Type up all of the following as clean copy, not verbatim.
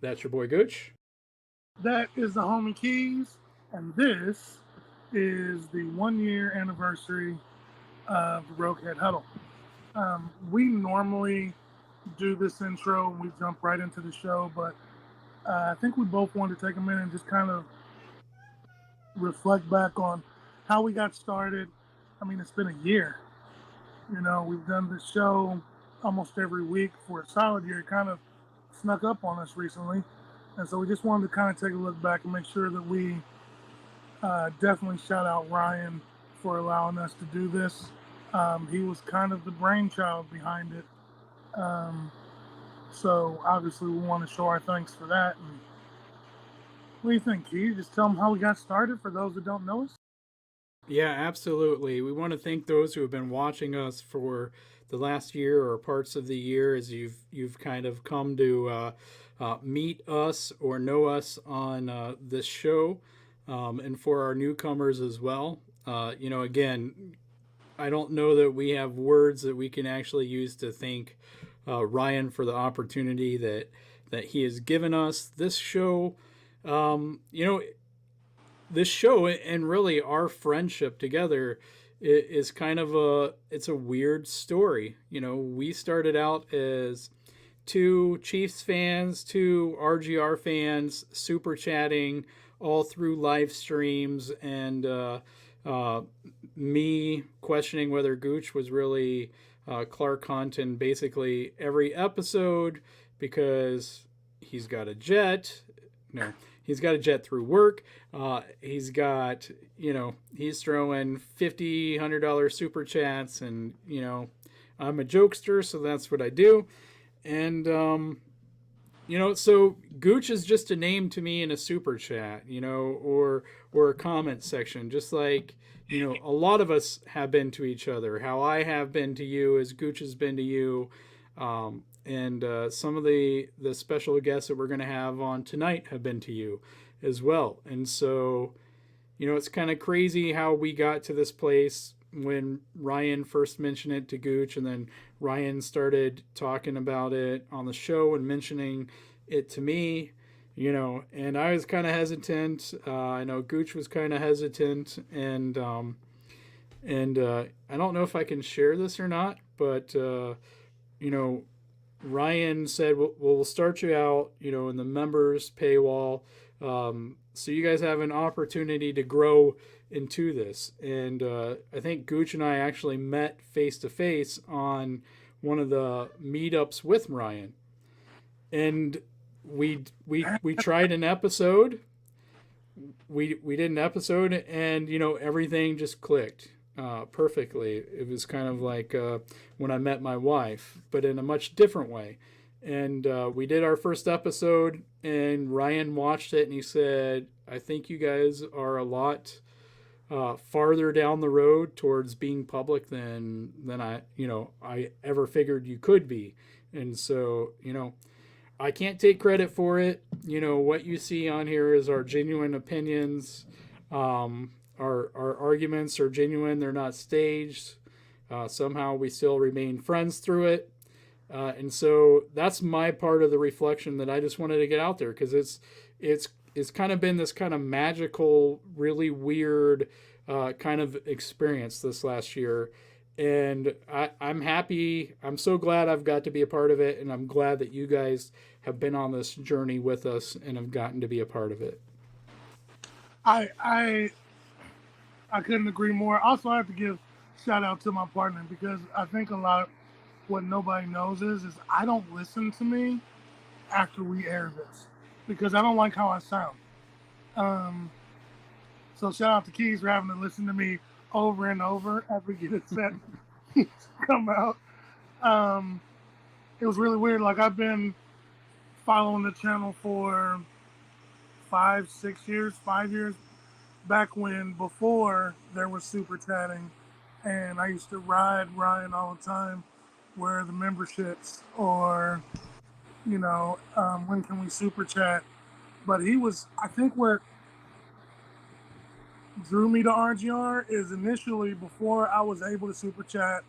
That's your boy Gooch. That is the homie Keys, and this is the 1 year anniversary of the RogueHead Huddle. We normally do this intro and we jump right into the show, but I think we both wanted to take a minute and just kind of reflect back on how we got started. I mean, it's been a year. We've done this show almost every week for a solid year. It kind of snuck up on us recently. And so we just wanted to kind of take a look back and make sure that we definitely shout out Ryan for allowing us to do this. He was kind of the brainchild behind it. So obviously we want to show our thanks for that. And what do you think, Keith? Just tell them how we got started for those that don't know us. Yeah, absolutely. We want to thank those who have been watching us for the last year or parts of the year as you've kind of come to meet us or know us on this show, and for our newcomers as well. Again, I don't know that we have words that we can actually use to thank Ryan for the opportunity that he has given us. This show, this show and really our friendship together is kind of it's a weird story. We started out as two Chiefs fans, two RGR fans, super chatting all through live streams, and me questioning whether Gooch was really Clark Hunt in basically every episode because he's got a jet. No, he's got a jet through work. He's got, he's throwing $50, $100 super chats, and, I'm a jokester, so that's what I do. And, so Gooch is just a name to me in a super chat, or a comment section, just like, a lot of us have been to each other. How I have been to you as Gooch has been to you. And some of the special guests that we're going to have on tonight have been to you as well. And so, it's kind of crazy how we got to this place when Ryan first mentioned it to Gooch, and then Ryan started talking about it on the show and mentioning it to me, and I was kind of hesitant. I know Gooch was kind of hesitant, and I don't know if I can share this or not, but, Ryan said, well, we'll start you out, in the members paywall. So you guys have an opportunity to grow into this. And I think Gooch and I actually met face to face on one of the meetups with Ryan. And we tried an episode. We did an episode, and everything just clicked perfectly. It was kind of like when I met my wife, but in a much different way. And we did our first episode, and Ryan watched it, and he said, I think you guys are a lot farther down the road towards being public than I ever figured you could be. And so, I can't take credit for it. What you see on here is our genuine opinions. Our arguments are genuine. They're not staged. Somehow we still remain friends through it. And so that's my part of the reflection that I just wanted to get out there, because it's kind of been this kind of magical, really weird kind of experience this last year. And I'm happy. I'm so glad I've got to be a part of it. And I'm glad that you guys have been on this journey with us and have gotten to be a part of it. I couldn't agree more. Also, I have to give shout out to my partner, because I think a lot of what nobody knows is I don't listen to me after we air this, because I don't like how I sound. So shout out to Keys for having to listen to me over and over as we get it set to come out. It was really weird. Like, I've been following the channel for 5 years, back when, before there was super chatting, and I used to ride Ryan all the time, where are the memberships, or when can we super chat. But he was, I think, what drew me to RGR is initially, before I was able to super chat,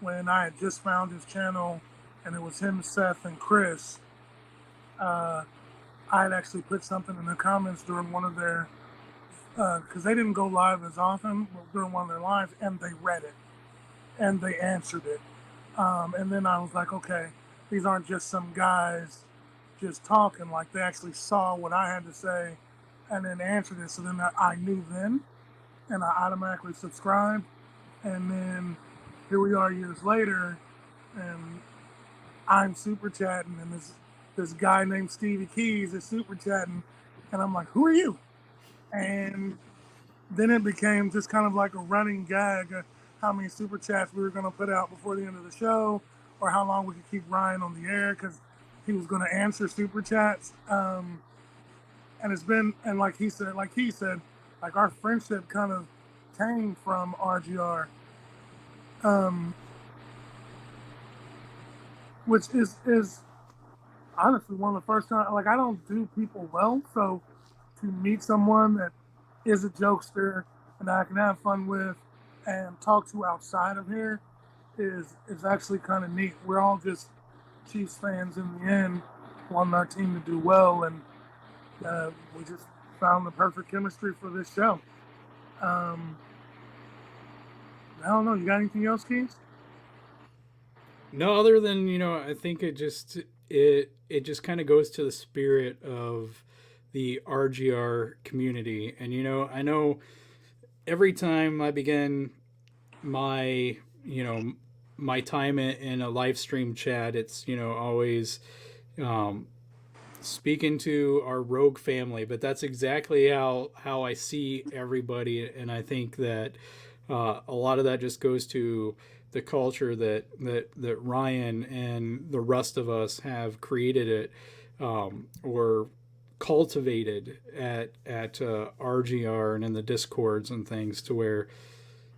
when I had just found his channel and it was him, Seth, and Chris. I had actually put something in the comments during one of their, because they didn't go live as often, but during one of their lives, and they read it and they answered it. And then I was like, okay, these aren't just some guys just talking. Like, they actually saw what I had to say and then answered it. So then I knew then, and I automatically subscribed. And then here we are years later, and I'm super chatting, and this guy named Stevie Keys is super chatting, and I'm like, who are you? And then it became just kind of like a running gag of how many super chats we were going to put out before the end of the show, or how long we could keep Ryan on the air because he was going to answer super chats. And it's been, and like he said, like our friendship kind of came from RGR, which is honestly one of the first times. Like, I don't do people well, so to meet someone that is a jokester and I can have fun with and talk to outside of here is actually kind of neat. We're all just Chiefs fans in the end, wanting our team to do well, and we just found the perfect chemistry for this show. I don't know. You got anything else, Keith? No, other than I think it just kind of goes to the spirit of the RGR community, and I know every time I begin my my time in a live stream chat, it's always um, speaking to our rogue family, but that's exactly how I see everybody, and I think that a lot of that just goes to the culture that Ryan and the rest of us have created it or cultivated at RGR and in the discords and things, to where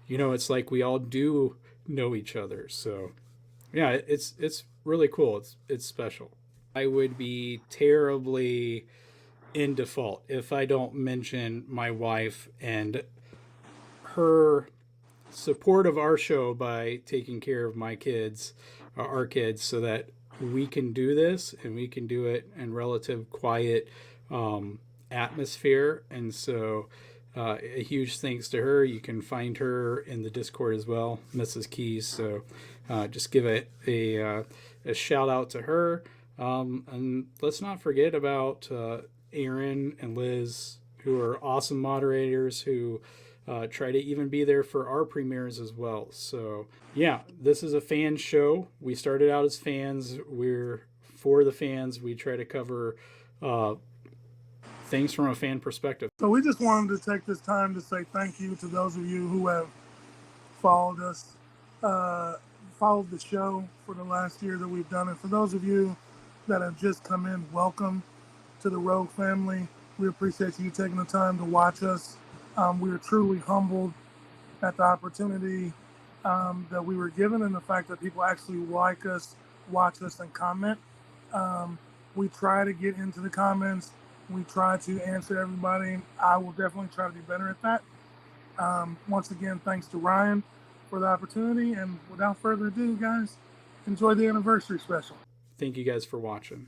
it's like we all do know each other. So yeah, it's really cool. It's special. I would be terribly in default if I don't mention my wife and her support of our show by taking care of my kids, our kids, so that we can do this and we can do it in relative quiet atmosphere. And so a huge thanks to her. You can find her in the Discord as well, Mrs. Keys. So just give a shout out to her. And let's not forget about Aaron and Liz, who are awesome moderators who try to even be there for our premieres as well. So yeah, this is a fan show. We started out as fans. We're for the fans. We try to cover things from a fan perspective. So we just wanted to take this time to say thank you to those of you who have followed us, followed the show for the last year that we've done it. For those of you that have just come in, welcome to the Rogue family. We appreciate you taking the time to watch us. We are truly humbled at the opportunity that we were given, and the fact that people actually like us, watch us, and comment. We try to get into the comments. We try to answer everybody. I will definitely try to be better at that. Once again, thanks to Ryan for the opportunity. And without further ado, guys, enjoy the anniversary special. Thank you guys for watching.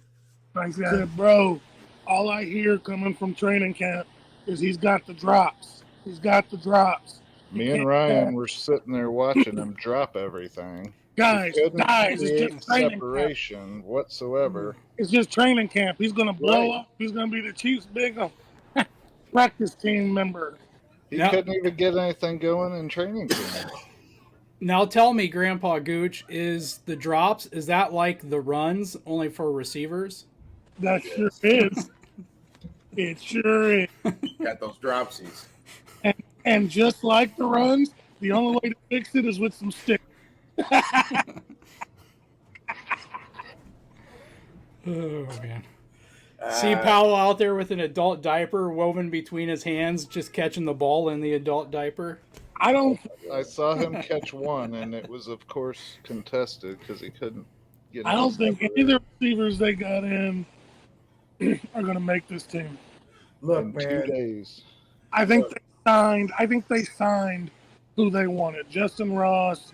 Thanks, guys. Said, bro, all I hear coming from training camp is he's got the drops. He's got the drops. Me and Ryan were sitting there watching him drop everything. Guys, it's just separation camp whatsoever. It's just training camp. He's going to blow up. He's going to be the Chiefs' big practice team member. He couldn't even get anything going in training camp. Now tell me, Grandpa Gooch, is the drops, is that like the runs only for receivers? That sure is. It sure is. Got those dropsies. And just like the runs, the only way to fix it is with some sticks. Oh, man. See Powell out there with an adult diaper woven between his hands, just catching the ball in the adult diaper. I saw him catch one, and it was, of course, contested because he couldn't get. I don't think any of the receivers they got in are going to make this team. Look, in man. 2 days. I think they signed who they wanted: Justin Ross,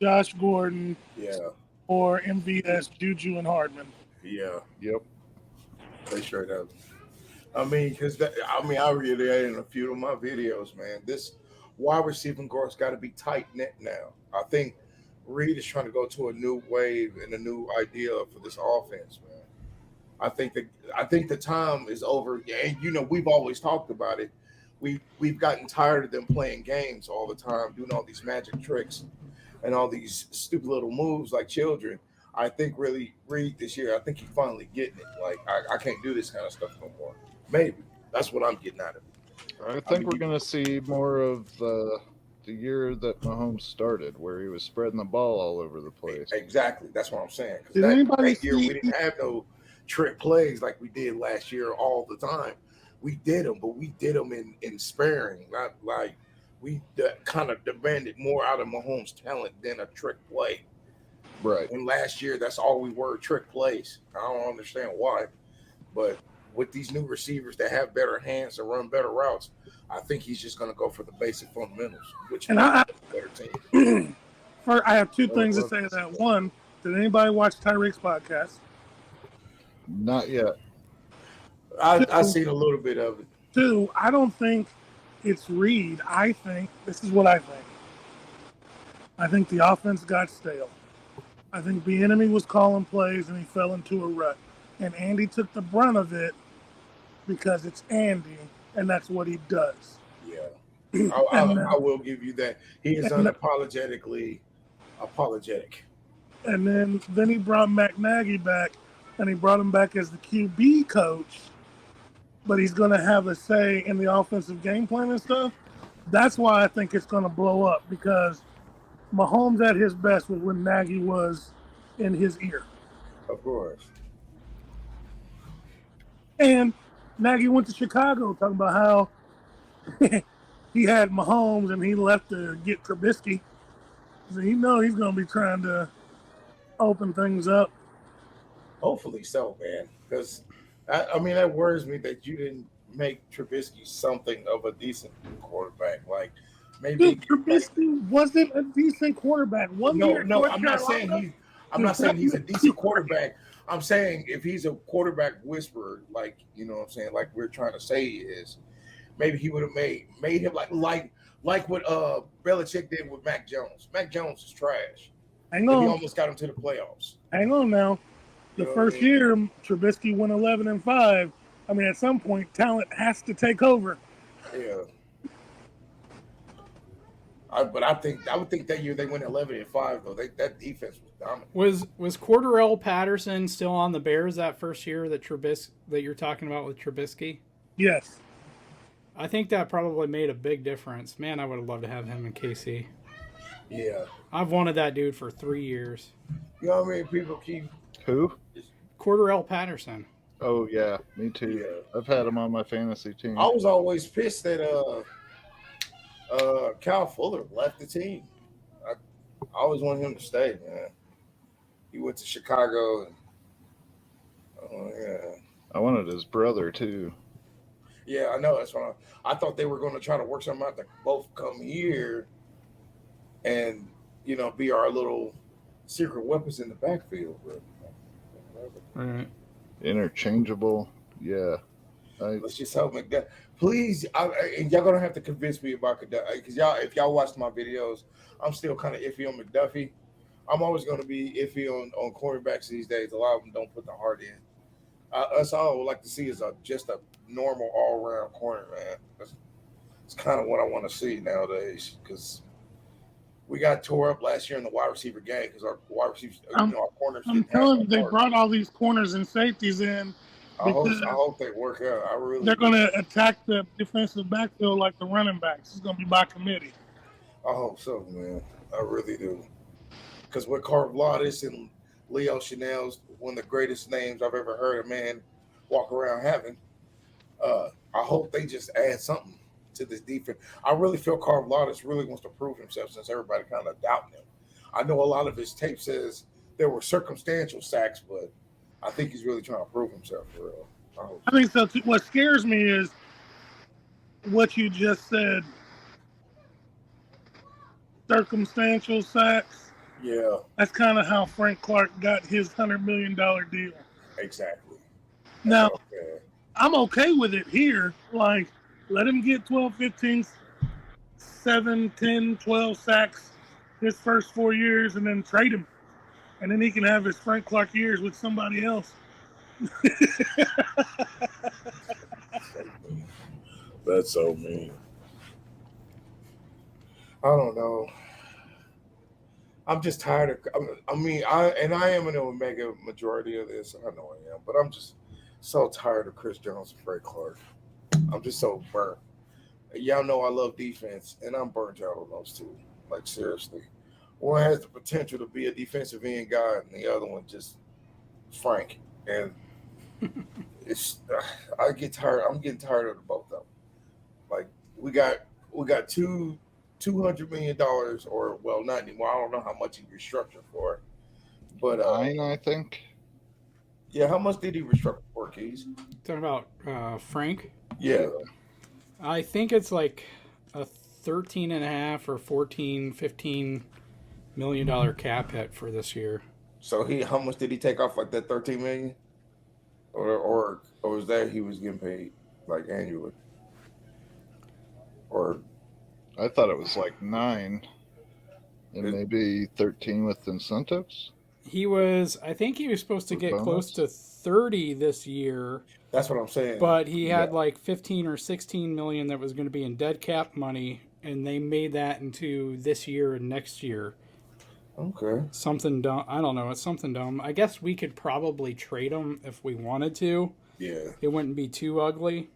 Josh Gordon, or MVS, Juju, and Hardman. Yeah. Yep. They straight up. I mean, I reiterated in a few of my videos, man. This wide receiving core's got to be tight knit now. I think Reed is trying to go to a new wave and a new idea for this offense, man. I think the time is over. And we've always talked about it. We've gotten tired of them playing games all the time, doing all these magic tricks and all these stupid little moves like children. I think really Reed this year, I think he's finally getting it. Like I can't do this kind of stuff no more. Maybe that's what I'm getting out of it. I think we're going to see more of the year that Mahomes started, where he was spreading the ball all over the place. Exactly, that's what I'm saying. Did Because anybody that year see- we didn't have no trick plays like we did last year all the time. We did them, but we did them in sparing, not like we kind of demanded more out of Mahomes' talent than a trick play. Right. And last year, that's all we were, trick plays. I don't understand why, but with these new receivers that have better hands and run better routes, I think he's just going to go for the basic fundamentals, which And makes I- him a better team. First, I have two things to say to that. One, did anybody watch Tyreek's podcast? Not yet. I seen a little bit of it. Two, I don't think it's Reed. I think, this is what I think. I think the offense got stale. I think the enemy was calling plays and he fell into a rut. And Andy took the brunt of it because it's Andy and that's what he does. Yeah, I will give you that. He is unapologetically apologetic. And then he brought Matt Nagy back, and he brought him back as the QB coach, but he's going to have a say in the offensive game plan and stuff. That's why I think it's going to blow up, because Mahomes at his best was when Nagy was in his ear. Of course. And Nagy went to Chicago talking about how he had Mahomes and he left to get Trubisky. So he's going to be trying to open things up. Hopefully so, man. Because, I mean, that worries me that you didn't make Trubisky something of a decent quarterback. Like, maybe. Dude, Trubisky wasn't a decent quarterback. I'm not saying he's a decent quarterback. I'm saying if he's a quarterback whisperer, like, you know what I'm saying, like we're trying to say he is, maybe he would have made him like what Belichick did with Mac Jones. Mac Jones is trash. Hang He on. almost got him to the playoffs. Hang on now. The You know first what I mean? year, Trubisky went 11-5. I mean, at some point, talent has to take over. Yeah. I would think that year they went 11-5 though. That defense was dominant. Was Cordarrelle Patterson still on the Bears that first year that you're talking about with Trubisky? Yes. I think that probably made a big difference. Man, I would have loved to have him in KC. Yeah. I've wanted that dude for 3 years. You know what I mean? People keep Who? Cordarrelle Patterson. Oh yeah, me too. Yeah. I've had him on my fantasy team. I was always pissed that Kyle Fuller left the team. I always wanted him to stay, man. He went to Chicago. And, I wanted his brother too. yeah, I know. That's why I thought they were going to try to work something out to both come here and, be our little secret weapons in the backfield. But, Right. Interchangeable. Yeah. let's just hope McDuffie. Please, and y'all gonna have to convince me about McDuffie, because if y'all watched my videos, I'm still kind of iffy on McDuffie. I'm always gonna be iffy on cornerbacks these days. A lot of them don't put the heart in. That's all I would like to see is just a normal all-around corner, man. That's kind of what I want to see nowadays, because we got tore up last year in the wide receiver game because our wide receivers, our corners. I'm telling you, they brought all these corners and safeties in. I hope they work out. They're going to attack the defensive backfield like the running backs. It's going to be by committee. I hope so, man. I really do. Because with Karvlatis and Leo Chanel's one of the greatest names I've ever heard a man walk around having, I hope they just add something to this defense. I really feel Karvlatis really wants to prove himself since everybody kind of doubting him. I know a lot of his tape says there were circumstantial sacks, but I think he's really trying to prove himself for real. I think so too. What scares me is what you just said. Circumstantial sacks. Yeah. That's kind of how Frank Clark got his $100 million deal. Exactly. Now, Okay. I'm okay with it here. Like, let him get 12, 15, 7, 10, 12 sacks his first 4 years and then trade him. And then he can have his Frank Clark years with somebody else. That's so mean. I don't know. I'm just tired of. I am an Omega majority of this. I know I am, but I'm just so tired of Chris Jones and Frank Clark. I'm just so burnt. Y'all know I love defense, and I'm burnt out on those two. Like seriously, one has the potential to be a defensive end guy, and the other one just Frank. And it's I get tired. I'm getting tired of the both of them. Like we got $200 million, or well, not anymore. I don't know how much he restructured for, but 9, I think. yeah, how much did he restructure for, Keys? Talking about Frank, Yeah, I think it's like a 13 and a half or 14, $15 million cap hit for this year. so how much did he take off like that 13 million, or was that he was getting paid like annually, or I thought it was like 9 and It- maybe 13 with incentives. I think he was supposed to With get close bonus? to 30 this year, that's what I'm saying. but he had Yeah. like 15 or 16 million that was going to be in dead cap money, and they made that into this year and next year. Okay. Something dumb. I don't know. It's something dumb. I guess we could probably trade him if we wanted to. Yeah. It wouldn't be too ugly.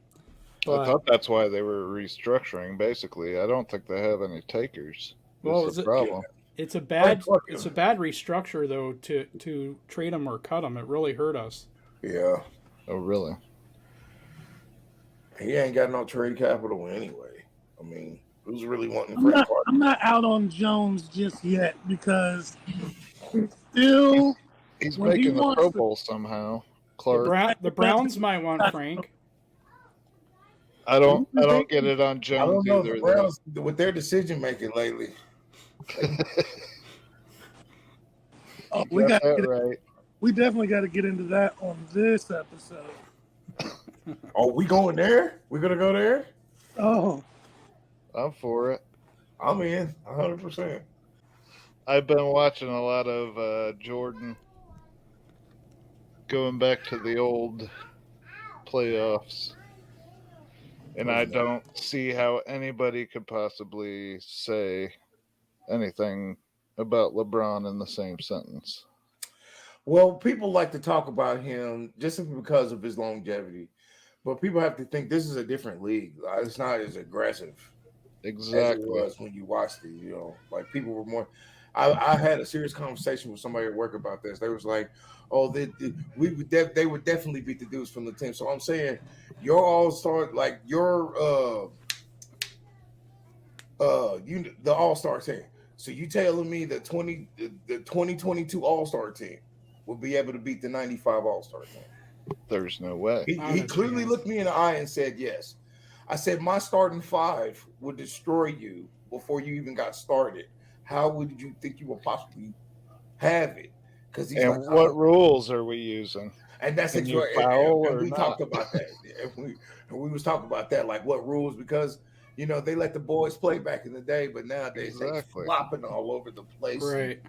I But thought that's why they were restructuring. Basically, I don't think they have any takers. Well, That's is the it- problem. it's a bad Fuck him. it's a bad restructure though to trade him or cut him. It really hurt us. Yeah. Oh, really? He ain't got no trade capital anyway. I mean, who's really wanting I'm Frank not, Clark? I'm not out on Jones just yet because he's still He's When he making the wants Pro to- Bowl somehow. The, Clark. the Browns might want Frank. I don't get it on I Jones don't know either. the Browns with their decision making lately. Oh, You got that right. we definitely got to get into that on this episode. Oh, we going there? We gonna go there? Oh, I'm for it. I'm in 100%. I've been watching a lot of Jordan going back to the old playoffs. And I don't see how anybody could possibly say anything about LeBron in the same sentence. Well, people like to talk about him just simply because of his longevity, but people have to think this is a different league. It's not as aggressive as it Exactly. was when you watched it. You know, like people were more. I had a serious conversation with somebody at work about this. They was like, "Oh, they would definitely beat the dudes from the team." So I'm saying, your all-star, like your the all-star team. So you telling me the 2022 all-star team will be able to beat the 95 all-star team? There's no way. He clearly looked me in the eye and said yes. I said my starting five would destroy you before you even got started. How would you think you would possibly have it? Because And what rules are we using? And that's Can you exactly. foul And or we not? talked about that. And we was talking about that, like what rules, because you know they let the boys play back in the day, but nowadays Exactly. they flopping all over the place. Right.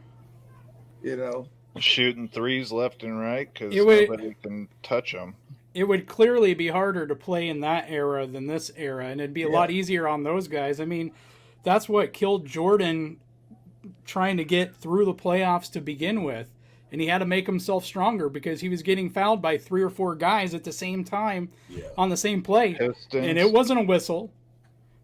You know. Shooting threes left and right because It would- nobody can touch them. It would clearly be harder to play in that era than this era, and it'd be a lot easier on those guys. I mean, that's what killed Jordan trying to get through the playoffs to begin with. And he had to make himself stronger because he was getting fouled by 3 or 4 guys at the same time on the same play. Pistons. And it wasn't a whistle.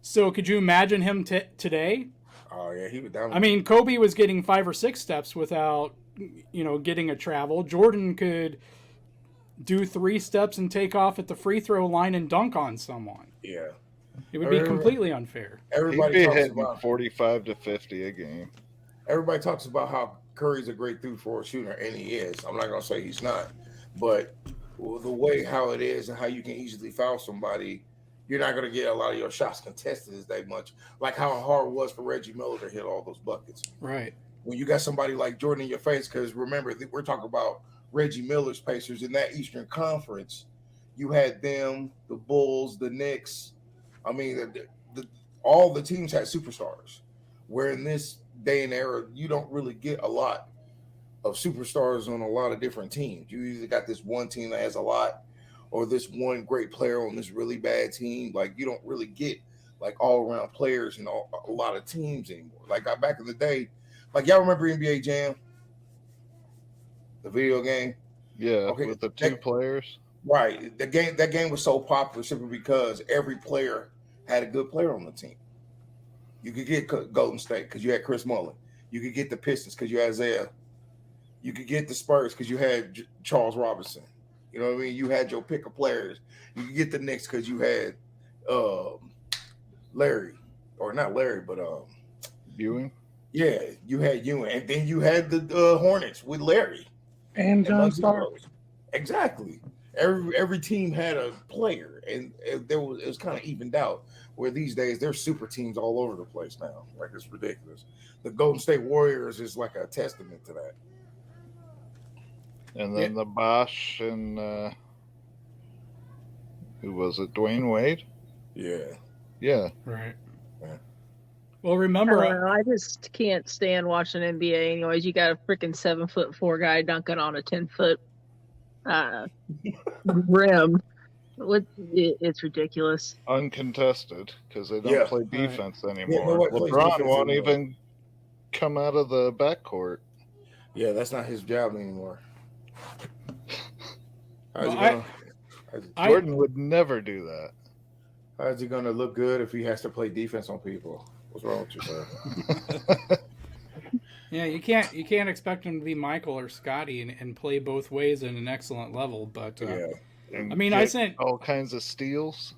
So could you imagine him today? Oh yeah, he was down. I mean, Kobe was getting 5 or 6 steps without, getting a travel. Jordan could do 3 steps and take off at the free throw line and dunk on someone. Yeah. It would be completely unfair. He'd Everybody be talks hitting about 45 to 50 a game. everybody talks about how Curry's a great through-floor shooter, and he is. I'm not gonna say he's not, but the way how it is and how you can easily foul somebody, you're not gonna get a lot of your shots contested as that much. Like how hard it was for Reggie Miller to hit all those buckets. Right. When you got somebody like Jordan in your face, because remember we're talking about Reggie Miller's Pacers in that Eastern Conference. You had them, the Bulls, the Knicks. I mean, all the teams had superstars. Where in this day and era, you don't really get a lot of superstars on a lot of different teams. You either got this one team that has a lot, or this one great player on this really bad team. Like you don't really get like all around players and a lot of teams anymore. Like back in the day, like y'all remember NBA Jam, the video game? Yeah, Okay, with the two players. right. That game was so popular simply because every player had a good player on the team. You could get Golden State because you had Chris Mullin. You could get the Pistons because you had Isaiah. You could get the Spurs because you had Charles Robinson. You know what I mean? You had your pick of players. You could get the Knicks because you had Larry, or not Larry, but Ewing. Yeah, you had Ewing, and then you had the Hornets with Larry and John Starks. Exactly. Every team had a player, and it was kind of evened out. Where these days there's super teams all over the place now. Like it's ridiculous. The Golden State Warriors is like a testament to that. And then the Bosch and who was it? Dwayne Wade? Yeah. Yeah. Right. Yeah. Well, remember, I just can't stand watching NBA. Anyways, you got a freaking 7'4" guy dunking on a 10-foot rim. It's ridiculous. Uncontested because they don't play defense anymore. Yeah, LeBron won't even come out of the backcourt. Yeah, that's not his job anymore. Jordan would never do that. How's he gonna look good if he has to play defense on people? What's wrong with you, sir? Yeah, you can't expect him to be Michael or Scotty and play both ways at an excellent level. But I mean, I sent all kinds of steals.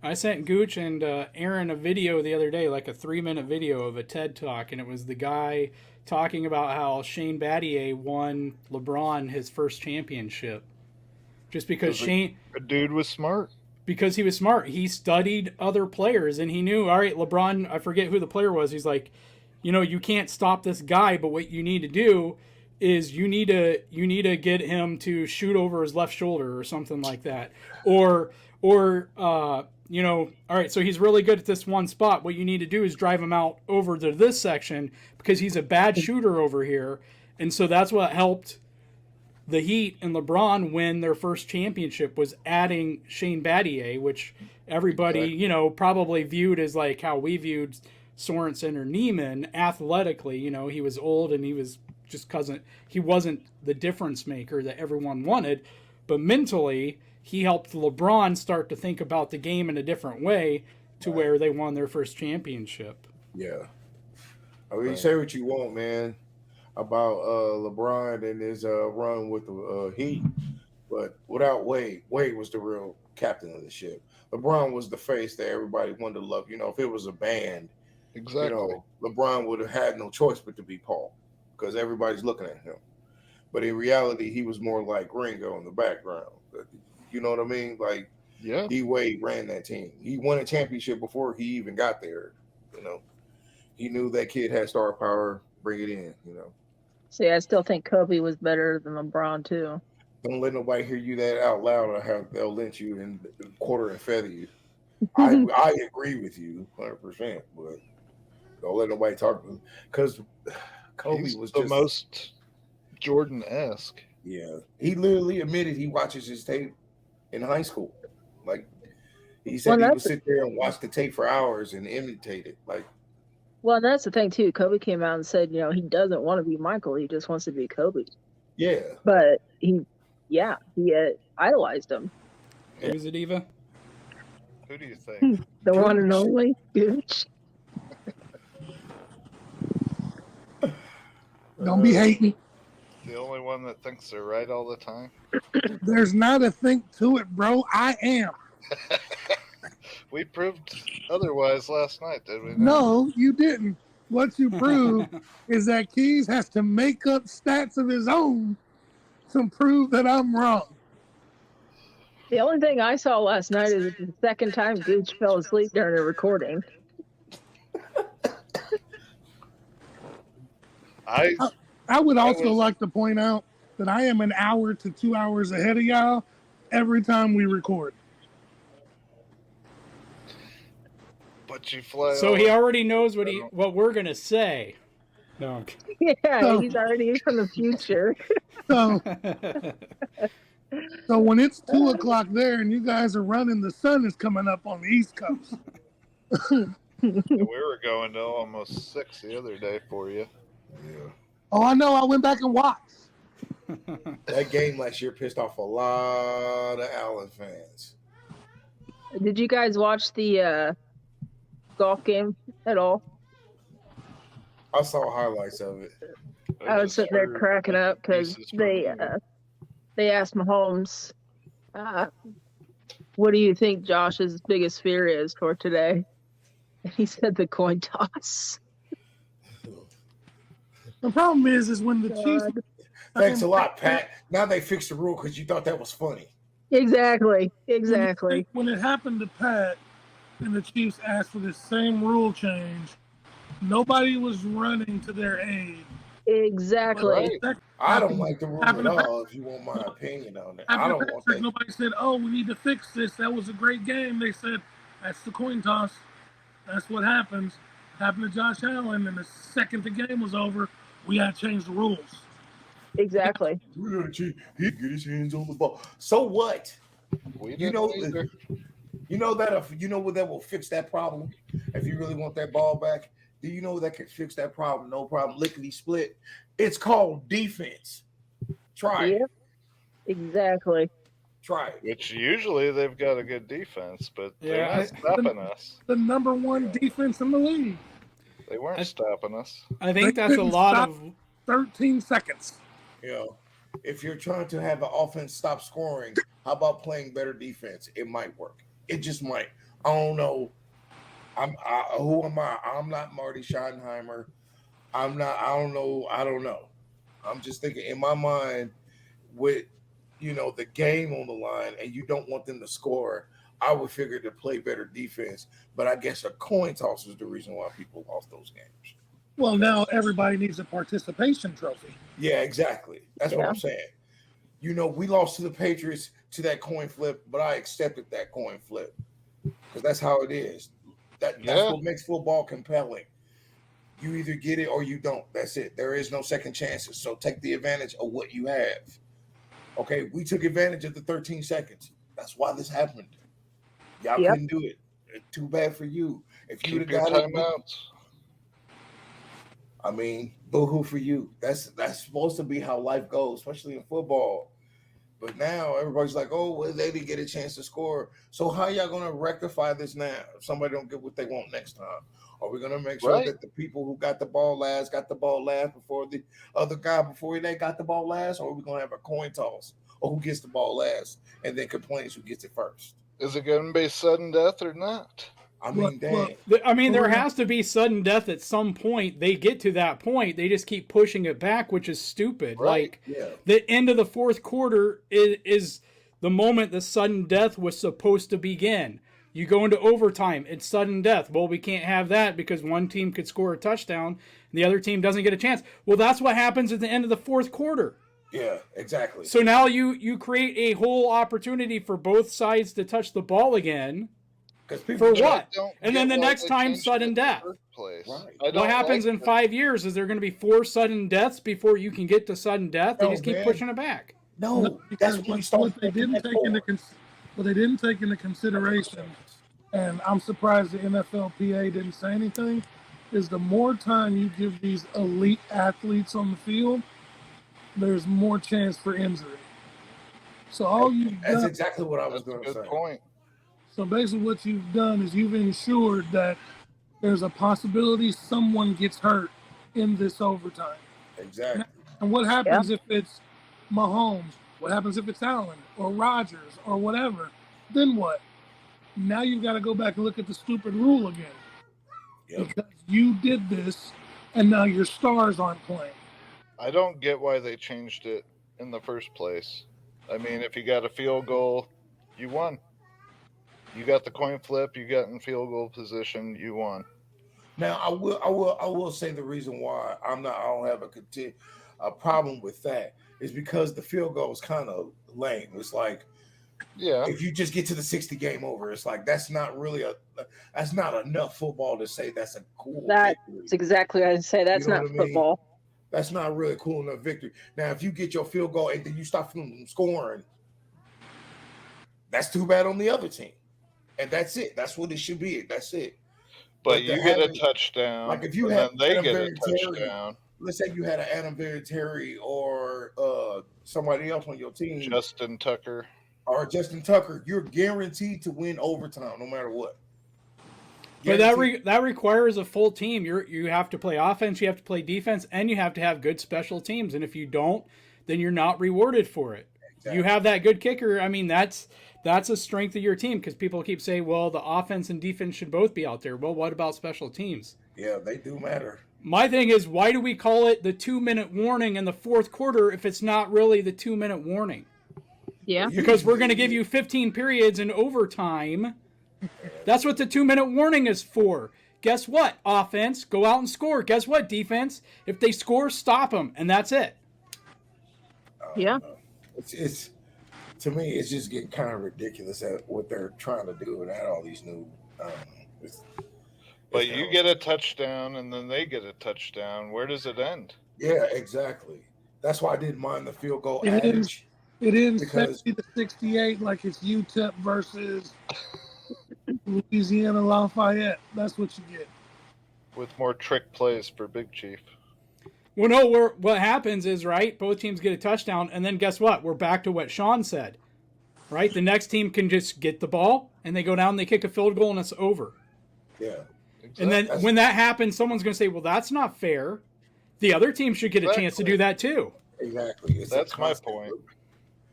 I sent Gooch and Aaron a video the other day, like a 3-minute video of a TED Talk, and it was the guy talking about how Shane Battier won LeBron his first championship, just because a dude was smart. Because he was smart. He studied other players, and he knew, all right, LeBron, I forget who the player was. He's like, you can't stop this guy, but what you need to do is you need to get him to shoot over his left shoulder or something like that. Or all right, so he's really good at this one spot. What you need to do is drive him out over to this section because he's a bad shooter over here. And so that's what helped the Heat and LeBron win their first championship, was adding Shane Battier, which everybody, probably viewed as like how we viewed Sorensen or Neiman athletically. He was old and he was he wasn't the difference maker that everyone wanted, but mentally he helped LeBron start to think about the game in a different way to where they won their first championship. Yeah. I mean, say what you want, man, about LeBron and his run with the Heat, but without Wade was the real captain of the ship. LeBron was the face that everybody wanted to love. If it was a band, exactly, LeBron would have had no choice but to be Paul, because everybody's looking at him. But in reality, he was more like Ringo in the background. You know what I mean? Like, yeah, D-Wade ran that team. He won a championship before he even got there. He knew that kid had star power. Bring it in. See, I still think Kobe was better than LeBron too. Don't let nobody hear you that out loud, or they'll lynch you and quarter and feather you. I agree with you 100%, but don't let nobody talk to him, because Kobe was the most Jordan-esque. Yeah, he literally admitted he watches his tape in high school. Like, he said he would sit there and watch the tape for hours and imitate it. Like, well, that's the thing too. Kobe came out and said, he doesn't want to be Michael. He just wants to be Kobe. Yeah. But he idolized him. Who's it, Eva? Who do you think? The one and only Gooch. Don't be hating. The only one that thinks they're right all the time. There's not a thing to it, bro. I am. We proved otherwise last night, did we? No, you didn't. What you proved is that Keys has to make up stats of his own to prove that I'm wrong. The only thing I saw last night is the second time Gooch fell asleep during a recording. I would also like to point out that I am an hour to 2 hours ahead of y'all, every time we record. But you fly. So he already knows what we're gonna say. No, I'm kidding. Yeah, So- he's already from the future. So when it's 2:00 there and you guys are running, the sun is coming up on the East Coast. We were going to almost 6 the other day for you. Yeah. Oh, I know. I went back and watched. That game last year pissed off a lot of Allen fans. Did you guys watch the golf game at all? I saw highlights of it. I was just sitting there heard cracking up because pieces from the they asked Mahomes, "What do you think Josh's biggest fear is for today?" And he said the coin toss. The problem is when the Chiefs. God. Thanks a lot, Pat. Now they fixed the rule because you thought that was funny. Exactly. When it happened to Pat and the Chiefs asked for the same rule change, nobody was running to their aid. Exactly. Right. I don't like the rule at all, if you want my opinion on it. I don't want that. Nobody said, "Oh, we need to fix this. That was a great game." They said, "That's the coin toss. That's what happens." Happened to Josh Allen, and the second the game was over, we had to change the rules. Exactly. He get his hands on the ball. So what? We You didn't know, either. you know what that will fix that problem. If you really want that ball back, do you know that can fix that problem? No problem. Lickety split. It's called defense. Try it. Yep. Exactly. Try it. Which usually they've got a good defense, but they're Yeah, not stopping us. The number one defense in the league. They weren't stopping us. I think They that's a couldn't lot stop- of 13 seconds. You know, if you're trying to have an offense stop scoring, how about playing better defense? It might work. It just might. I don't know. Who am I? I'm not Marty Schottenheimer. I'm not. I don't know. I'm just thinking in my mind with the game on the line, and you don't want them to score. I would figure to play better defense, but I guess a coin toss is the reason why people lost those games. Well, now everybody needs a participation trophy. Yeah, exactly. That's what I'm saying. We lost to the Patriots to that coin flip, but I accepted that coin flip because that's how it is. That's what makes football compelling. You either get it or you don't. That's it. There is no second chances. So take the advantage of what you have. Okay, we took advantage of the 13 seconds. That's why this happened. Y'all couldn't do it. Too bad for you. If you Keep would have your got it, timeouts. I mean, boo-hoo for you. That's supposed to be how life goes, especially in football. But now everybody's like, "Oh, well, they didn't get a chance to score." So how y'all gonna rectify this now? If somebody don't get what they want next time, are we gonna make sure that the people who got the ball last before the other guy before they got the ball last, or are we gonna have a coin toss, or who gets the ball last and then complains who gets it first? Is it going to be sudden death or not? I mean, dang. there has to be sudden death at some point. They get to that point. They just keep pushing it back, which is stupid. Right. The end of the fourth quarter is the moment the sudden death was supposed to begin. You go into overtime, it's sudden death. Well, we can't have that because one team could score a touchdown and the other team doesn't get a chance. Well, that's what happens at the end of the fourth quarter. Yeah, exactly. So now you create a whole opportunity for both sides to touch the ball again. For what? And then the next time, sudden death. Right. What happens in 5 years? Is there going to be 4 sudden deaths before you can get to sudden death? They just keep pushing it back. No, that's what they didn't take into consideration, and I'm surprised the NFLPA didn't say anything, is the more time you give these elite athletes on the field, there's more chance for injury. So that's exactly what I was going to say. Good point. So basically what you've done is you've ensured that there's a possibility someone gets hurt in this overtime. Exactly. And what happens if it's Mahomes? What happens if it's Allen or Rodgers or whatever? Then what? Now you've got to go back and look at the stupid rule again. Because you did this and now your stars aren't playing. I don't get why they changed it in the first place. I mean, if you got a field goal, you won. You got the coin flip, you got in field goal position, you won. Now I will say the reason why I don't have a problem with that is because the field goal is kind of lame. It's like Yeah. If you just get to the 60 game over, it's like that's not enough football to say that's a cool That's victory. exactly what I'd say. That's You know not what I mean? football. That's not really cool enough victory. Now, if you get your field goal and then you stop from scoring, that's too bad on the other team. And that's it. That's what it should be. That's it. But you get a touchdown, like if you and had then they Adam get a Vinatieri, touchdown. let's say you had an Adam Vinatieri or somebody else on your team, Justin Tucker. or Justin Tucker, you're guaranteed to win overtime no matter what. But that requires a full team. You have to play offense, you have to play defense, and you have to have good special teams. And if you don't, then you're not rewarded for it. Exactly. You have that good kicker. I mean, that's a strength of your team, because people keep saying, well, the offense and defense should both be out there. Well, what about special teams? Yeah, they do matter. My thing is, why do we call it the 2-minute warning in the fourth quarter if it's not really the 2-minute warning? Yeah. Because we're going to give you 15 periods in overtime. That's what the 2-minute warning is for. Guess what? Offense, go out and score. Guess what? Defense, if they score, stop them, and that's it. Yeah. It's to me, it's just getting kind of ridiculous at what they're trying to do and add all these new. But you get a touchdown, and then they get a touchdown. Where does it end? Yeah, exactly. That's why I didn't mind the field goal adage. It ends 70-68, like it's UTEP versus Louisiana Lafayette. That's what you get. With more trick plays for Big Chief. Well, no, what happens is, right, both teams get a touchdown, and then guess what? We're back to what Sean said, right? The next team can just get the ball, and they go down, they kick a field goal, and it's over. Yeah. Exactly. And then when that happens, someone's going to say, well, that's not fair. The other team should get a chance to do that too. Exactly. That's my point. Loop.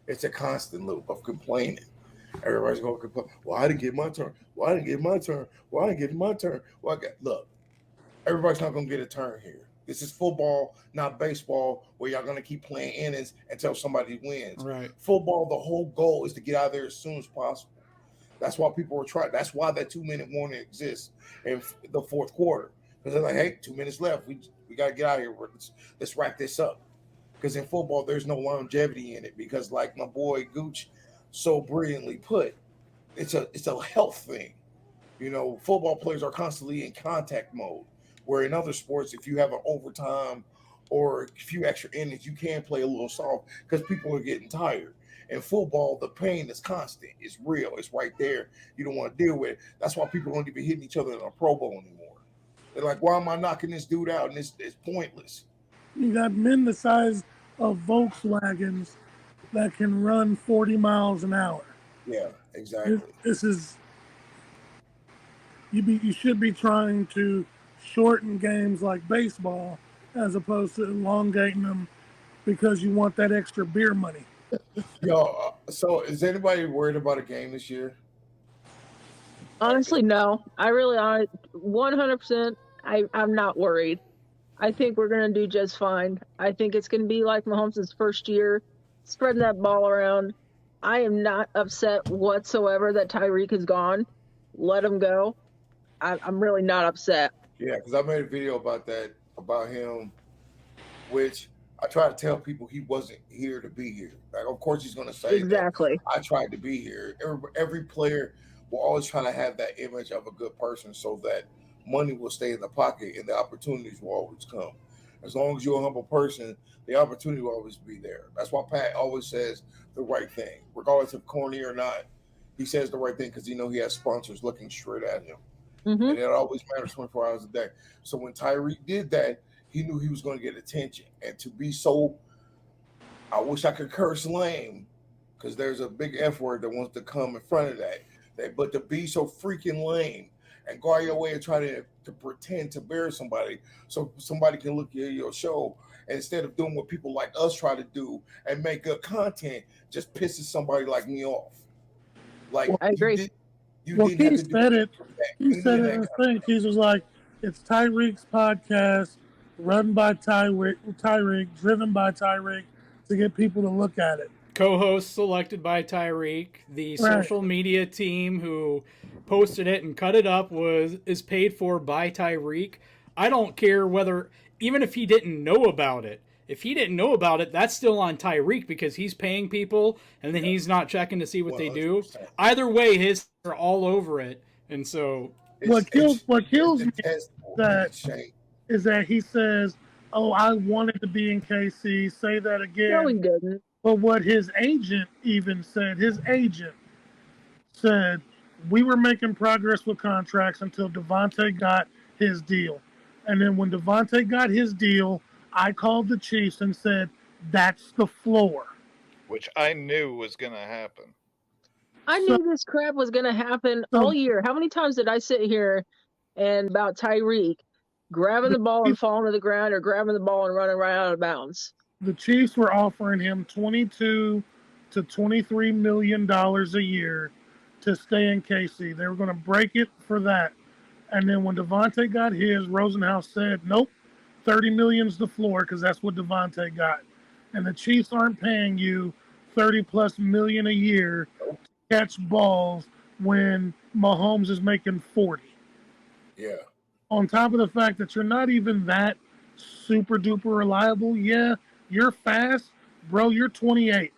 It's a constant loop of complaining. Everybody's going to complain. Well, I didn't get my turn. Well, I didn't get my turn. Well, I didn't get my turn. Well, look, everybody's not going to get a turn here. This is football, not baseball, where y'all going to keep playing innings until somebody wins. Right. Football, the whole goal is to get out of there as soon as possible. That's why people are trying. That's why that 2-minute warning exists in the fourth quarter. Because they're like, hey, 2 minutes left. We got to get out of here. Let's wrap this up. Because in football, there's no longevity in it. Because like my boy Gooch so brilliantly put, it's a health thing. You know, football players are constantly in contact mode. Where in other sports, if you have an overtime or a few extra innings, you can play a little soft because people are getting tired. In football, the pain is constant. It's real. It's right there. You don't want to deal with it. That's why people don't even hitting each other in a Pro Bowl anymore. They're like, why am I knocking this dude out? And it's pointless. You got men the size of Volkswagens that can run 40 miles an hour. Yeah, exactly. This is you should be trying to shorten games like baseball as opposed to elongating them because you want that extra beer money. Yo, so is anybody worried about a game this year? Honestly, no. I really are 100%. I'm not worried. I think we're going to do just fine. I think it's going to be like Mahomes' first year, spreading that ball around. I am not upset whatsoever that Tyreek is gone. Let him go. I'm really not upset. Yeah, because I made a video about him, which I try to tell people he wasn't here to be here. Like, of course, he's going to say exactly. I tried to be here. Every player will always try to have that image of a good person so that money will stay in the pocket and the opportunities will always come. As long as you're a humble person, the opportunity will always be there. That's why Pat always says the right thing. Regardless of corny or not, he says the right thing because he has sponsors looking straight at him. Mm-hmm. And it always matters 24 hours a day. So when Tyreek did that, he knew he was going to get attention. And to be so, I wish I could curse lame, because there's a big F word that wants to come in front of that. But to be so freaking lame and go out your way and try to pretend to bury somebody so somebody can look at your show, and instead of doing what people like us try to do and make good content, just pisses somebody like me off. Like, I agree. He said it in his thing. He was like, it's Tyreek's podcast, run by Tyreek, driven by Tyreek, to get people to look at it. Co-host selected by Tyreek. The social media team who posted it and cut it up is paid for by Tyreek. I don't care whether, even if he didn't know about it, If he didn't know about it, that's still on Tyreek because he's paying people and then he's not checking to see what they do. 100%. Either way, his are all over it, and so What kills me detestable. is that he says, "Oh, I wanted to be in KC." Say that again. No, he didn't. But what his agent even said, we were making progress with contracts until Devontae got his deal. And then when Devontae got his deal, I called the Chiefs and said, that's the floor. Which I knew was going to happen. I knew this crap was going to happen all year. How many times did I sit here and about Tyreek grabbing the ball and falling to the ground or grabbing the ball and running right out of bounds? The Chiefs were offering him $22 to $23 million a year to stay in KC. They were going to break it for that. And then when Devontae got his, Rosenhaus said, nope, $30 million's the floor because that's what Devontae got. And the Chiefs aren't paying you $30+ million a year to catch balls when Mahomes is making 40. Yeah. On top of the fact that you're not even that super duper reliable. Yeah, you're fast, bro. You're 28.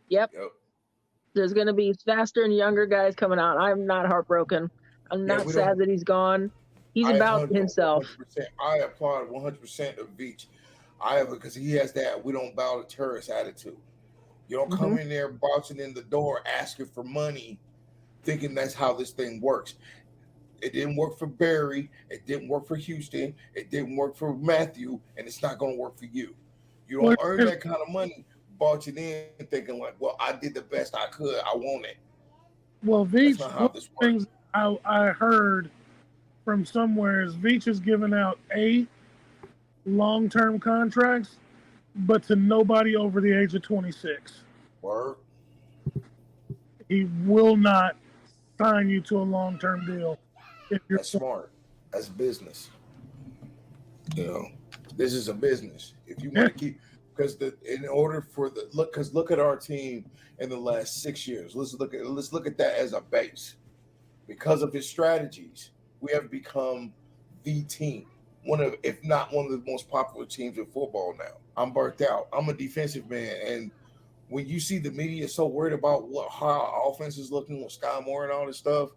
Yep. There's going to be faster and younger guys coming out. I'm not heartbroken. I'm not sad that he's gone. He's about himself. 100%. I applaud 100% of Veach. Because he has that we don't bow to terrorist attitude. You don't come in there bouncing in the door asking for money, thinking that's how this thing works. It didn't work for Barry. It didn't work for Houston. It didn't work for Matthew, and it's not going to work for you. You don't earn that kind of money bouncing in thinking like, well, I did the best I could. I want it. Well, Veach, one of the things I heard from somewhere is Veach is giving out 8 long-term contracts, but to nobody over the age of 26. Word. He will not sign you to a long-term deal. If you're That's smart. That's business. You know, this is a business. If you want to keep, because look at our team in the last 6 years. Let's look at that as a base. Because of his strategies, we have become the team. If not one of the most popular teams in football now. I'm burnt out. I'm a defensive man, and when you see the media so worried about how our offense is looking with Sky Moore and all this stuff,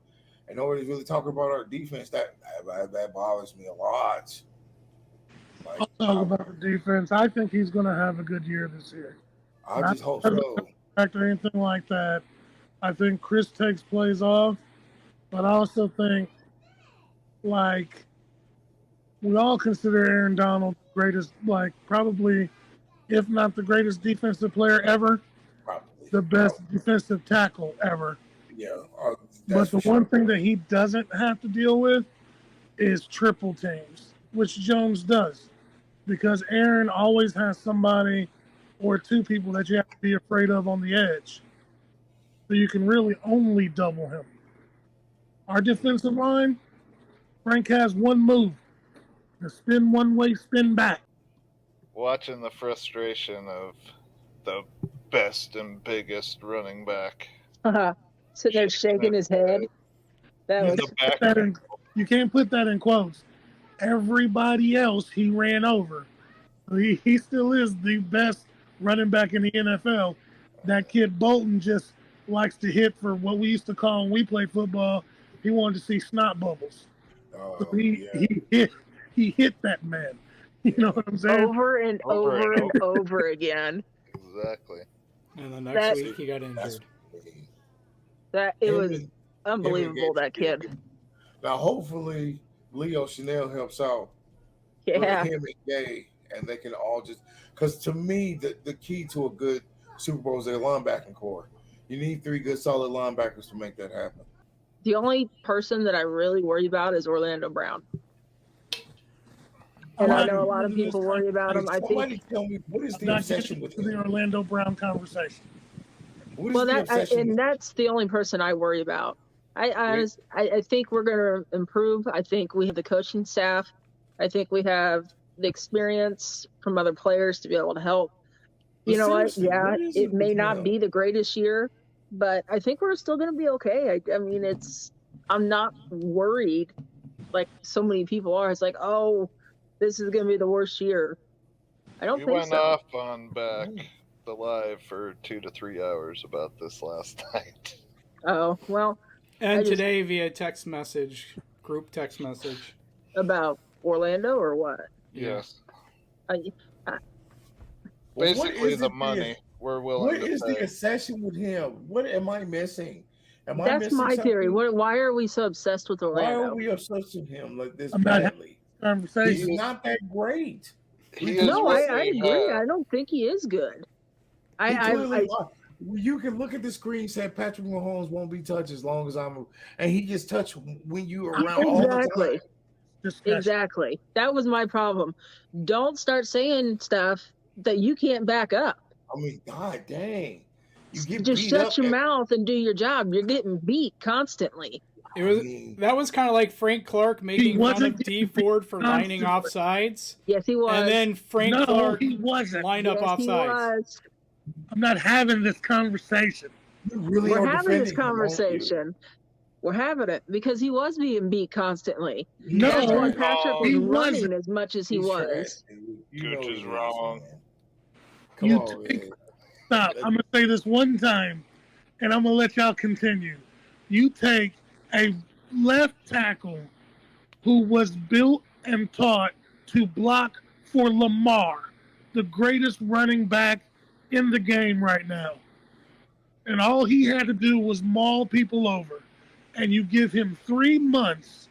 and nobody's really talking about our defense, that bothers me a lot. I'll talk about the defense. I think he's going to have a good year this year. I just hope so. Or anything like that. I think Chris takes plays off, but I also think, like, we all consider Aaron Donald the greatest, like, probably, if not the greatest defensive player ever, the best defensive tackle ever. Yeah. But the one thing that he doesn't have to deal with is triple teams, which Jones does, because Aaron always has somebody or 2 people that you have to be afraid of on the edge. So you can really only double him. Our defensive line, Frank has one move. The spin one way, spin back. Watching the frustration of the best and biggest running back. Sitting there shaking his head. You can't put that in quotes. Everybody else he ran over. He still is the best running back in the NFL. That kid Bolton just likes to hit for what we used to call when we played football. He wanted to see snot bubbles. So he hit that man. You know what I'm saying? Over and over again. Exactly. And the next week he got injured. It was unbelievable, that kid. Now, hopefully, Leo Chanel helps out with him and Gay, and they can all just – because to me, the key to a good Super Bowl is their linebacking core. You need 3 good, solid linebackers to make that happen. The only person that I really worry about is Orlando Brown. And I know a lot of people worry about him. Somebody tell me, what is the obsession with the Orlando Brown conversation? That's the only person I worry about. I think we're going to improve. I think we have the coaching staff. I think we have the experience from other players to be able to help. You know what? Yeah, it may not be the greatest year, but I think we're still going to be okay. I mean, I'm not worried like so many people are. It's like, oh, this is going to be the worst year. I don't We think went so. off on back the live for 2 to 3 hours about this last night. Oh, well, And I just today via text message, group text message. about Orlando or what? Yeah. Yes. I, I, Well, what Basically, is the it? money we're What willing to is the pay. obsession with him? What am I missing? Am I that's missing my theory. something? Why are we so obsessed with Why are Orlando? we obsessed with him like this I'm not having badly? a conversation. He's not that great. He is No, what I they agree. have. I don't think he is good. He I clearly, you can look at the screen. Said Patrick Mahomes won't be touched as long as I'm, and he gets touched when you around all the time. exactly, Discussion. exactly. That was my problem. Don't start saying stuff that you can't back up. I mean, god dang, you get Just beat shut up. your mouth and do your job. You're getting beat constantly. It was mean- that was kind of like Frank Clark making fun wasn't of D Ford for lining off sides, Yes, he was. and then Frank No, Clark he wasn't. lined up yes, off he sides. was. I'm not having this conversation. You really We're are having this defending him, aren't you? conversation. We're having it because he was being beat constantly. No, That's why He's Patrick was he running wasn't. as much as he He's was. trash, dude. You know Gooch he is wrong. man. Come You on, take- man. Stop. I'm going to say this one time, and I'm going to let y'all continue. You take a left tackle who was built and taught to block for Lamar, the greatest running back in the game right now. And all he had to do was maul people over. And you give him 3 months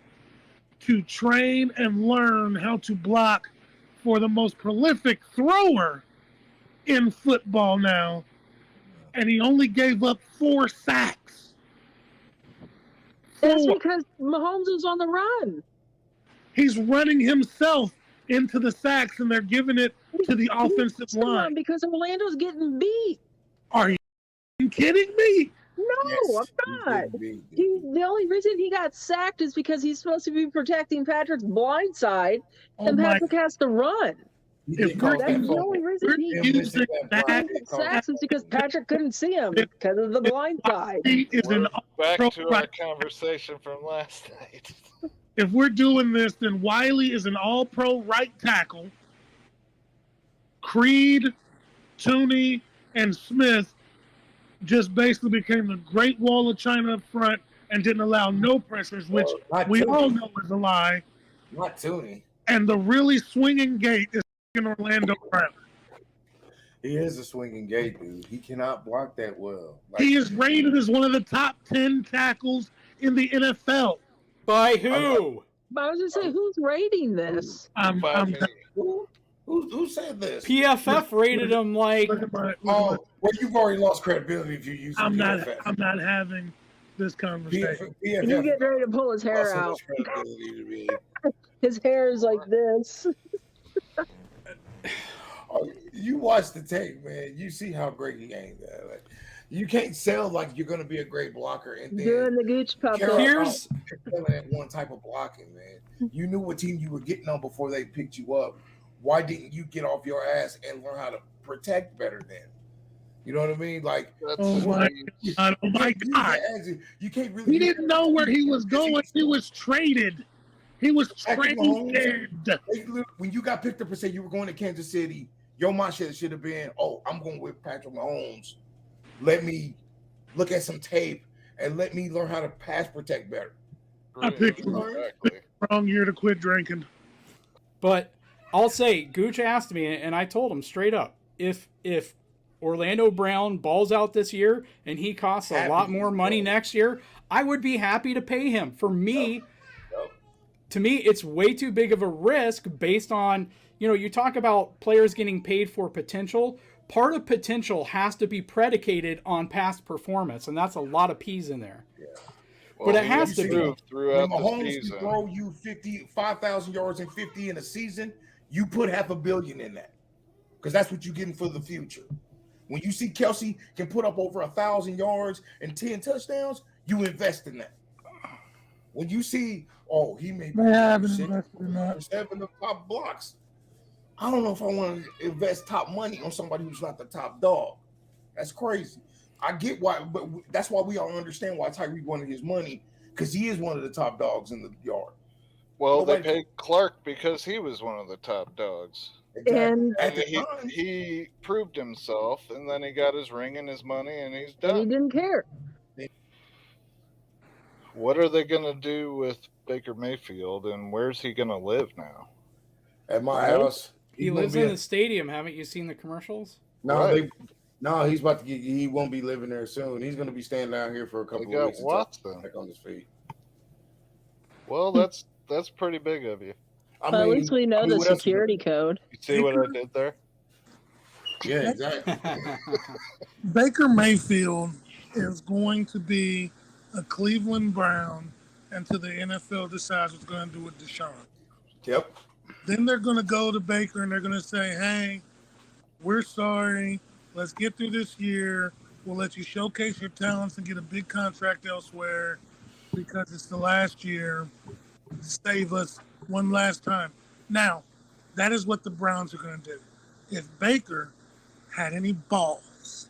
to train and learn how to block for the most prolific thrower in football now. And he only gave up 4 sacks. That's 4. because Mahomes was on the run. He's running himself into the sacks, and they're giving it to the offensive Come on, line. because Orlando's getting beat. Are you kidding me? No, Yes, I'm not. he's getting beat. The only reason he got sacked is because he's supposed to be protecting Patrick's blind side, Oh and my! Patrick has to run. He If did we're- cause That's that the fumble. only reason We're he Him missing using that block that did cause sacks is because Patrick couldn't see him because of the blind side. He is We're an back all-pro to our right. conversation from last night. If we're doing this, then Wiley is an all-pro right tackle. Creed, Tooney, and Smith just basically became the Great Wall of China up front and didn't allow no pressures, which Not we all Tooney. know is a lie. Not Tooney. And the really swinging gate is in Orlando Brown. He is a swinging gate, dude. He cannot block that well. Like, He is rated as one of the top 10 tackles in the NFL. By who? But I was gonna say, who's rating this? I'm who said this? PFF rated him like look at my- Oh, well, you've already lost credibility if you use I'm PFF. not having this conversation. And you get ready to pull his hair lost so out. much credibility to me. His hair is like this. Oh, you watch the tape, man. You see how great he ain't. Like, you can't sell like you're going to be a great blocker and then Doing the gooch puppet. care Here's- about selling that one type of blocking, man. You knew what team you were getting on before they picked you up. Why didn't you get off your ass and learn how to protect better then? You know what I mean? Like, That's Oh my God! Oh my God! you can't really. He didn't know where he was going. He was traded. He was Patrick traded. When you got picked up and said you were going to Kansas City, your mindset should have been, "Oh, I'm going with Patrick Mahomes. Let me look at some tape and let me learn how to pass protect better." I picked exactly. wrong year to quit drinking. But I'll say, Gooch asked me, and I told him straight up, if Orlando Brown balls out this year and he costs a lot more money next year, I would be happy to pay him. For me, to me, it's way too big of a risk based on, you talk about players getting paid for potential. Part of potential has to be predicated on past performance, and that's a lot of P's in there. Yeah. But it has to be. When Throughout the Mahomes season. can throw you 5,000 yards and 50 in a season, you put $500 million in that because that's what you're getting for the future. When you see Kelsey can put up over 1,000 yards and 10 touchdowns, you invest in that. When you see, he may be They haven't 6 invested in that. or 7 of top blocks, I don't know if I want to invest top money on somebody who's not the top dog. That's crazy. I get why, but that's why we all understand why Tyreek wanted his money, because he is one of the top dogs in the yard. Well, they Nobody- paid Clark because he was one of the top dogs. Exactly. And At the And time, he proved himself, and then he got his ring and his money, and he's he done. didn't care. What are they going to do with Baker Mayfield, and where's he going to live now? at my Right? house, He he's gonna lives be in at, the stadium. Haven't you seen the commercials? no, Right. he's about to get. He won't be living there soon. He's gonna be staying down here for a They couple of got weeks until Watson. he's back on his feet. Well, that's pretty big of you. Well, at least we know the what else? security code. You see what I did there? Yeah, exactly. Baker Mayfield is going to be a Cleveland Brown until the NFL decides what's going to do with Deshaun. Yep. Then they're going to go to Baker and they're going to say, hey, we're sorry. Let's get through this year. We'll let you showcase your talents and get a big contract elsewhere because it's the last year. Save us one last time. Now, that is what the Browns are going to do. If Baker had any balls,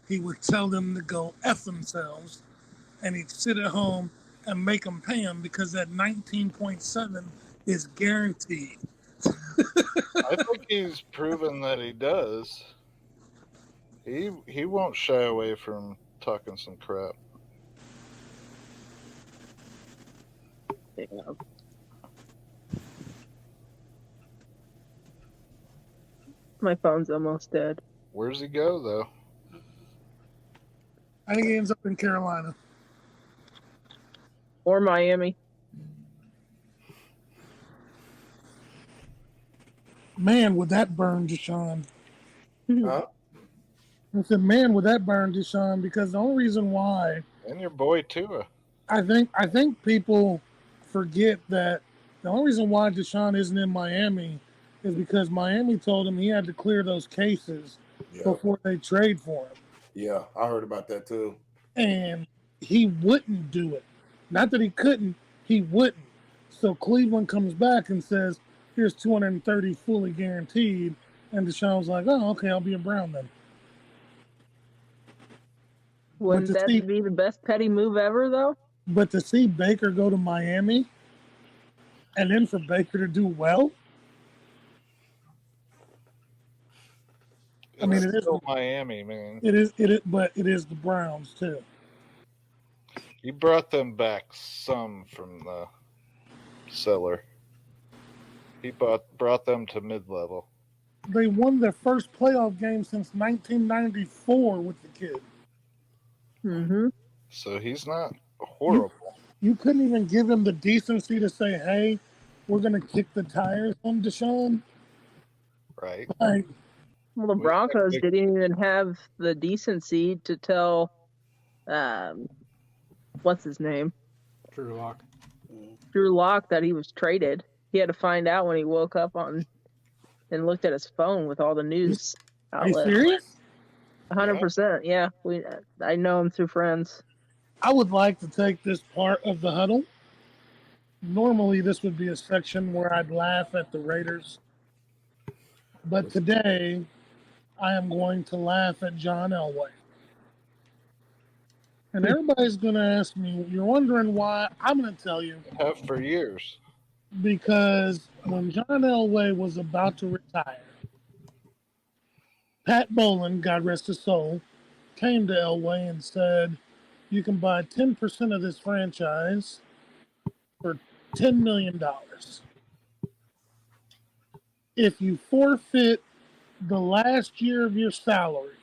he would tell them to go F themselves and he'd sit at home and make them pay him because that 19.7 is guaranteed. I think he's proven that he does. He won't shy away from talking some crap. Yeah. My phone's almost dead. Where's he go though? I think he ends up in Carolina. Or Miami. Man, would that burn Deshaun? Huh? I said, man, would that burn Deshaun? Because the only reason why And your boy Tua. I think people forget that the only reason why Deshaun isn't in Miami is because Miami told him he had to clear those cases Yeah. before they trade for him. Yeah, I heard about that too. And he wouldn't do it. Not that he couldn't, he wouldn't. So Cleveland comes back and says, here's 230 fully guaranteed. And Deshaun's like, oh, okay, I'll be a Brown then. Wouldn't that be the best petty move ever, though? But to see Baker go to Miami and then for Baker to do well, I mean, it is still Miami, man. It is, but it is the Browns too. He brought them back some from the cellar. He brought them to mid-level. They won their first playoff game since 1994 with the kid. Mm-hmm. So he's not horrible. You couldn't even give him the decency to say, hey, we're going to kick the tires on Deshaun. Right. Like, well, the Broncos didn't even have the decency to tell, what's his name? Drew Lock. Drew Lock that he was traded. He had to find out when he woke up and looked at his phone with all the news outlets. Are you serious? 100%. Yeah, I know him through friends. I would like to take this part of the huddle. Normally, this would be a section where I'd laugh at the Raiders. But today, I am going to laugh at John Elway. And everybody's going to ask me, you're wondering why? I'm going to tell you. Have for years. Because when John Elway was about to retire, Pat Bowlen, God rest his soul, came to Elway and said, you can buy 10% of this franchise for $10 million. If you forfeit the last year of your salary,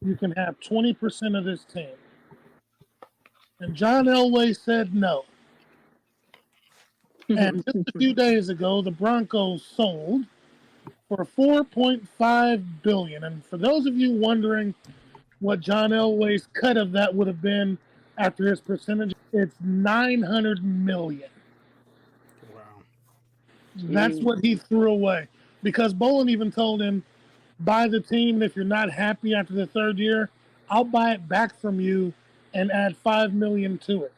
you can have 20% of this team. And John Elway said no. And just a few days ago, the Broncos sold for $4.5 billion. And for those of you wondering what John Elway's cut of that would have been after his percentage, it's $900 million. Wow. That's what he threw away. Because Bolin even told him, buy the team, and if you're not happy after the third year, I'll buy it back from you and add $5 million to it.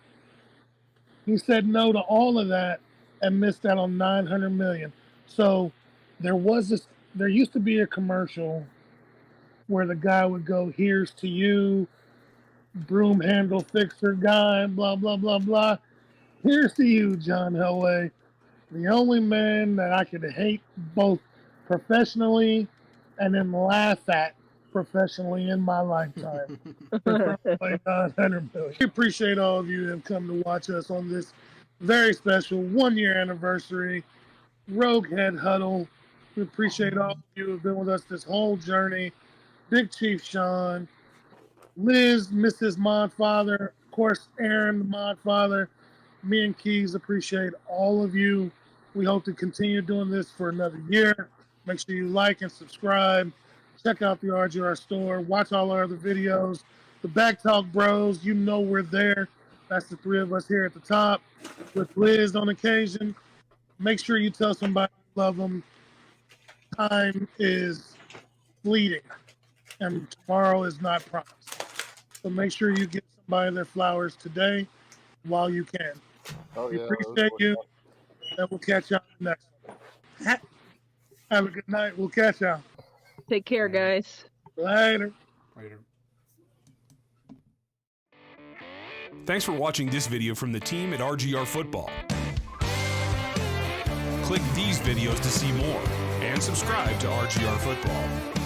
He said no to all of that and missed out on $900 million. So there used to be a commercial where the guy would go, here's to you, broom handle fixer guy, blah, blah, blah, blah. Here's to you, John Elway. The only man that I could hate both professionally and then laugh at professionally in my lifetime for probably 900 million. We appreciate all of you that have come to watch us on this very special 1-year anniversary RogueHead Huddle. We appreciate all of you who have been with us this whole journey. Big Chief Sean, Liz, Mrs. Modfather, of course, Aaron, the Modfather, me and Keys appreciate all of you. We hope to continue doing this for another year. Make sure you like and subscribe. Check out the RGR store. Watch all our other videos. The Back Talk Bros, you know we're there. That's the three of us here at the top with Liz on occasion. Make sure you tell somebody you love them. Time is fleeting, and tomorrow is not promised. So make sure you give somebody their flowers today while you can. Oh, We yeah, appreciate you, and we'll catch y'all next one. Have a good night. We'll catch y'all Take care, guys. later. Later. Thanks for watching this video from the team at RGR Football. Click these videos to see more and subscribe to RGR Football.